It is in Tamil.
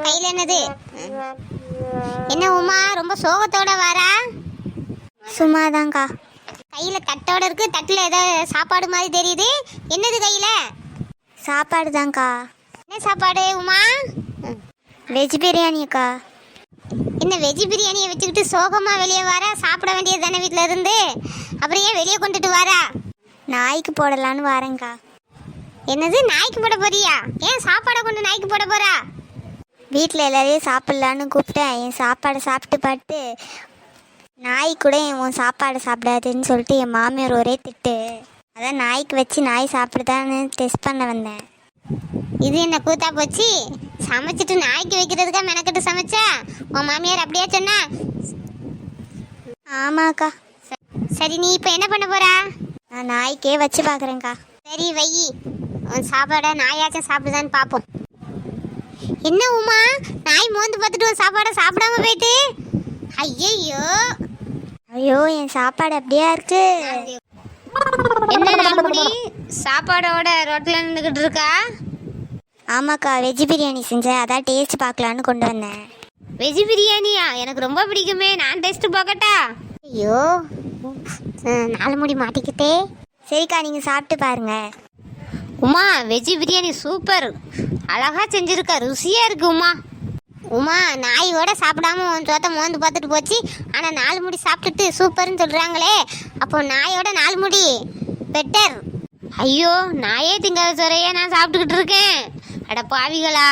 கையில என்னது? என்ன உமா ரொம்ப சோகத்தோட வாரா? சும்மாதான்க்கா. கையில தட்டோட இருக்கு, தட்டுல ஏதோ சாப்பாடு மாதிரி தெரியுது. என்னது கையில? சாப்பாடு தான்க்கா. என்ன சாப்பாடு உமா? வெஜ் பிரியாணிக்கா. என்ன வெஜ் பிரியாணியை வச்சுக்கிட்டு சோகமா வெளியே வாரா? சாப்பிட வேண்டியது தானே வீட்டில் இருந்து, அப்புறம் ஏன் வெளியே கொண்டுட்டு வாரா? நாய்க்கு போடலான்னு வரேங்க்கா. என்னது நாய்க்கு போட போறியா? ஏன் சாப்பாடை கொண்டு நாய்க்கு போட போறா? வீட்டில் எல்லாரையும் சாப்பிட்லான்னு கூப்பிட்டேன். என் சாப்பாடை சாப்பிட்டு பார்த்து நாய் கூட உன் சாப்பாடை சாப்பிடாதுன்னு சொல்லிட்டு என் மாமியார் ஒரே திட்டு. அதான் நாய்க்கு வச்சு நாய் சாப்பிடுதான்னு டெஸ்ட் பண்ண வந்தேன். இது என்ன கூத்தா போச்சு? சமைச்சிட்டு நாய்க்கு வைக்கிறதுக்கா மெனக்கட்டு சமைச்சா? உன் மாமியார் அப்படியே சொன்னா? ஆமாக்கா. சரி, நீ இப்போ என்ன பண்ண போறா? நான் நாய்க்கே வச்சு பார்க்குறேங்க்கா. சரி வை, உன் சாப்பாடை நாயாச்சும் சாப்பிடுதான்னு பார்ப்போம். என்ன உமா, நாய் மோந்து பார்த்துட்டு உன் சாப்பாடை சாப்பிடாம போயிட்டு? ஐயோ ஐயோ, என் சாப்பாடு அப்படியா இருக்கு? என்ன நாள்முடி சாப்பாடோட ரோட்டில் நின்றுக்கிட்டு இருக்கா? ஆமாக்கா, வெஜ் பிரியாணி செஞ்சேன், அதான் டேஸ்ட் பார்க்கலான்னு கொண்டு வந்தேன். வெஜ் பிரியாணியா? எனக்கு ரொம்ப பிடிக்குமே, நான் டேஸ்ட் பார்க்கட்டா? ஐயோ, நாள்முடி மாட்டிக்கிட்டே. சரிக்கா, நீங்கள் சாப்பிட்டு பாருங்க. உமா, வெஜ் பிரியாணி சூப்பர், அழகா செஞ்சிருக்கா, ருசியா இருக்கு உமா. உமா, நாயோட சாப்பிடாம உன் சோத்த மோந்து பார்த்துட்டு போச்சு, ஆனால் நாள்முடி சாப்பிட்டுட்டு சூப்பர்னு சொல்கிறாங்களே, அப்போ நாயோட நாள்முடி பெட்டர். ஐயோ, நாயே திங்காத சோறையே நான் சாப்பிட்டுக்கிட்டு இருக்கேன். அட பாவிகளா!